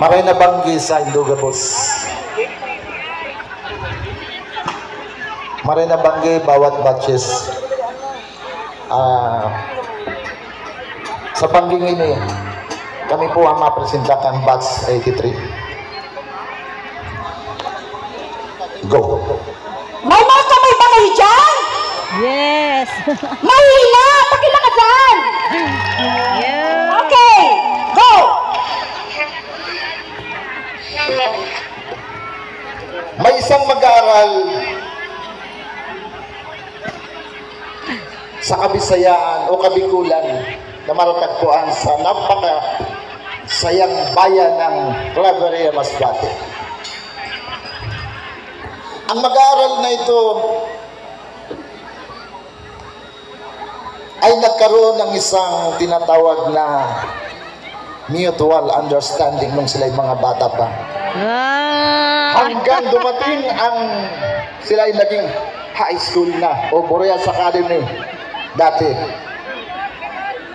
Maray na banggi sa Indugabos. Maray na banggi bawat batches. Sa bangging ini, kami po ang mapresentakan batch 83. Go! May mga kamay ba kayo dyan? Yes! Mahina! Pakilakasan! Yeah. Okay! Go! May isang mag-aaral sa Kabisayaan o Kabikulan na matatagpuan sa sayang bayan ng Claveria, Masbate. Ang mag-aaral na ito ay nagkaroon ng isang tinatawag na mutual understanding nung sila'y mga bata pa. Hanggang dumating sila ay naging high school na o Boreas Academy dati.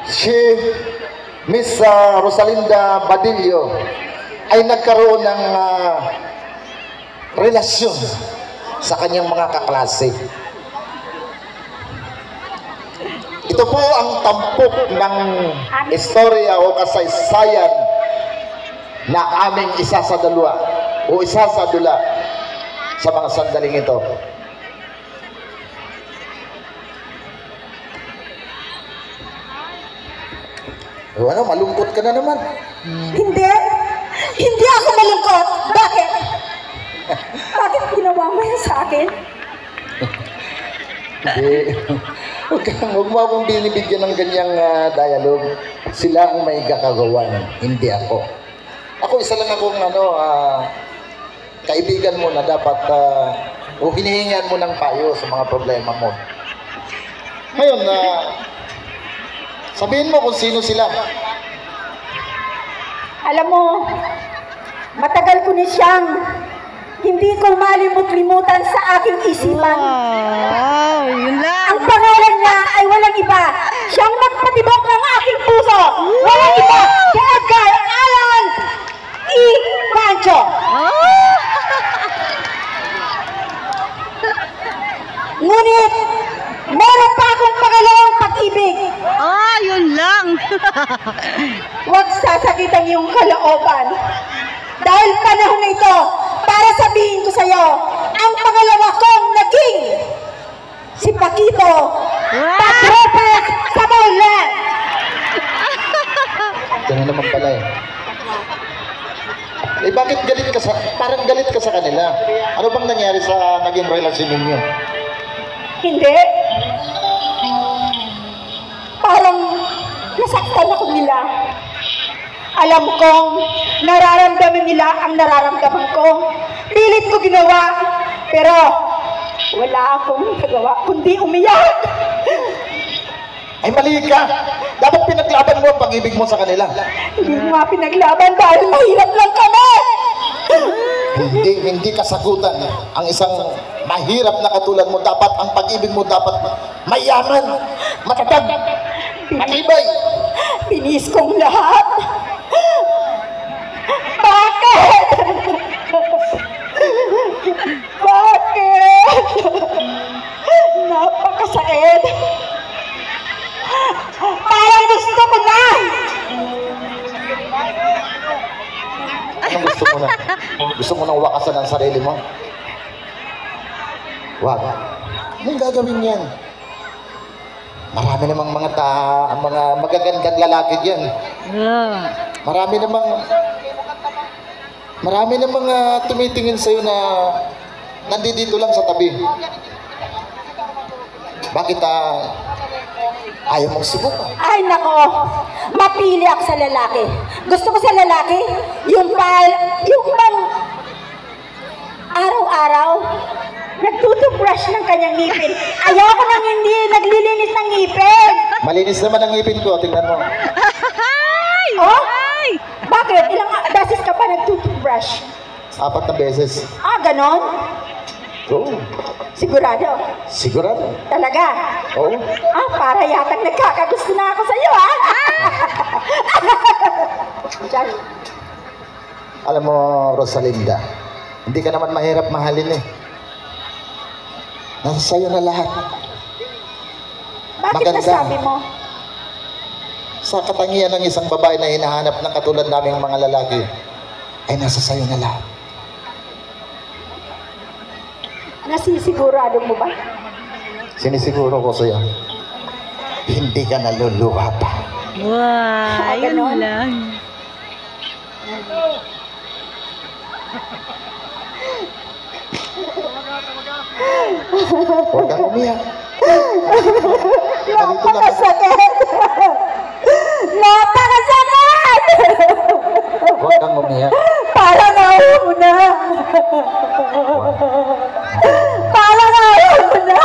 Si Miss Rosalinda Badillo ay nagkaroon ng relasyon sa kanyang mga kaklase. Ito po ang tampok ng istorya o kasaysayan na aming isasadula sa mga sandaling ito. Ano, malungkot ka na naman. Hindi! Hindi ako malungkot! Bakit? Bakit ginawa mo yan sa akin? Hindi. Huwag mo akong binibigyan ng ganyang dialogue. Sila ang may kakagawan, hindi ako. Ako isa lang akong kaibigan mo na dapat o hinihingan mo ng payo sa mga problema mo. Ngayon, sabihin mo kung sino sila. Alam mo, matagal ko na siyang hindi ko malimut-limutan sa aking isipan. Wow, yun lang. Ang pangalan niya ay walang iba. Siyang nagpatibok ng aking puso. Walang iba. Si Edgar Allan E. Pancho. Ngunit, meron pa akong pangalawang pag-ibig. Yun lang. Huwag sasakitan yung kalooban. Dahil panahon na ito, para sabihin ko sa iyo, ang pangalawa kong naging si Paquito Patropes sa Baulan. Ganun naman pala eh. Bakit galit ka parang galit ka sa kanila? Ano bang nangyari sa naging relasyon ninyo? Hindi. Parang nasaktan ako nila. Alam kong nararamdaman nila ang nararamdaman ko. Pilit ko ginawa, pero wala akong nagawa kundi umiyak. Ay mali ka! Dapat pinaglaban mo ang pag-ibig mo sa kanila. Hindi mo nga pinaglaban dahil mahirap lang kami. Hindi kasagutan ang isang mahirap na katulad mo. Dapat ang pag-ibig mo dapat mayaman, matatag, matibay. Pinis kong lahat. Bakit? Bakit? Napakasakit. Parang gusto ko na. Anong gusto mo na? Gusto mo nang wakasan ang sarili mo? Wag. Anong gagawin yan? Marami namang mga magagandang lalaki diyan. Marami namang tumitingin sa'yo na nandito lang sa tabi. Bakit ayaw mong subukan? Ay nako, mapili ako sa lalaki. Gusto ko sa lalaki, yung bang araw-araw nagtutubrush ng kanyang ngipin. Ayoko nang hindi naglilinis ng ngipin. Malinis naman ang ngipin ko, tingnan mo. Oh? Bakit? Ilang beses ka pa nagtutubrush? 4 na beses. Ganon? Oo. Sigurado? Sigurado. Talaga? Oo. Para yatang nagkakagusto na ako sa'yo, ha? Diyan. Alam mo, Rosalinda, hindi ka naman mahirap mahalin eh. Nasa sa'yo na lahat. Bakit Maganda. nasabi mo? Sa katangian ng isang babae na hinahanap ng katulad naming mga lalaki, ay nasa sa'yo na lahat. Nasisigurado mo ba? Sinisiguro ko sa'yo, hindi ka naluluha pa. Wow, yun Ganon. lang. Huwag kang umiyak. Ganito lang. Napakasakit! Napakasakit! Huwag kang umiyak. Parang ayaw mo na! Parang ayaw mo na!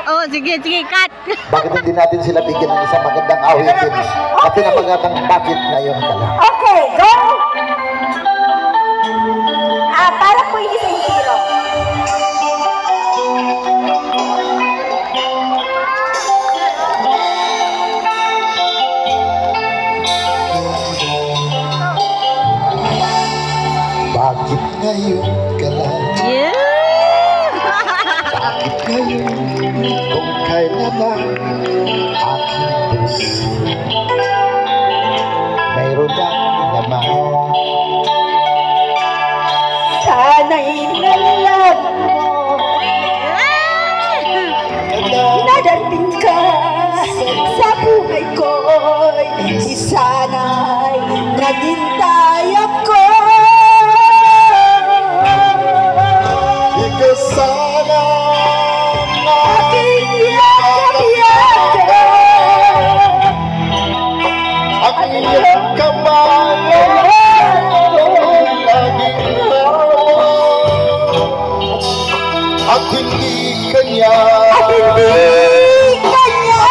Oh, sige, cut. Bakit hindi natin sila bigyan ng isang magandang awitin at pinamagatang bakit ngayon ka lang? Okay, go! Para po yung isang tiro. Bakit ngayon ka lang? Yeah! Bakit ngayon kung kailan ang aking puso? Mayroon lang naman. Sana'y nalag mo. Nadating ka sa buhay ko'y isana'y naghintay ako. Ikaw sana Aking yakap-yakap. ang iyong kamay laging hawa. At hindi kanya At hindi kanya.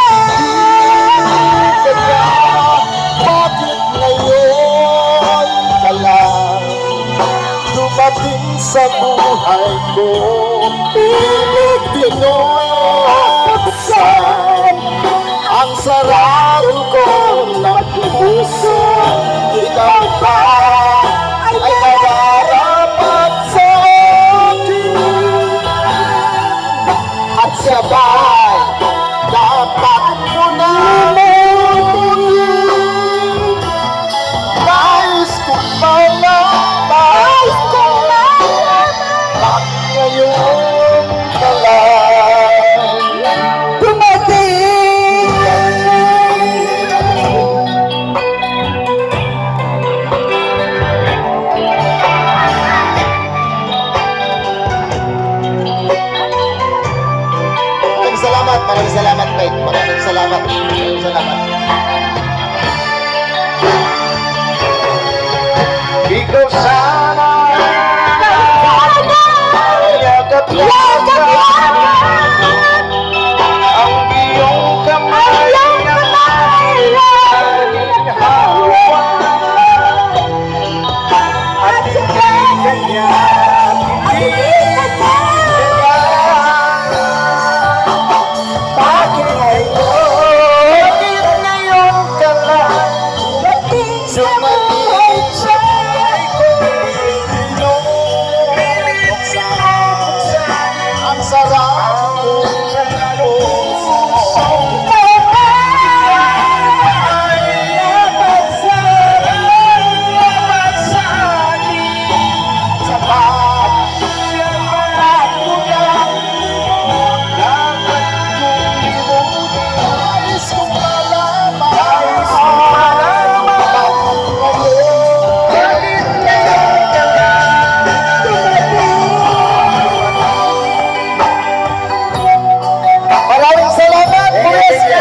bakit ngayon ka lang dumating sa buhay ko? Pilit pinuksan ang sarado ko ng puso. Ikaw pa ay nararapat sa akin at sabay dapat mo na mutin. Nais ko malaman bakit ngayon ka lang Dumating. Maraming salamat, Mike. Maraming salamat. Maraming salamat. Ikaw sana yakap-yakap ang iyong kamay na laging hawa. At hindi kanya bakit ngayon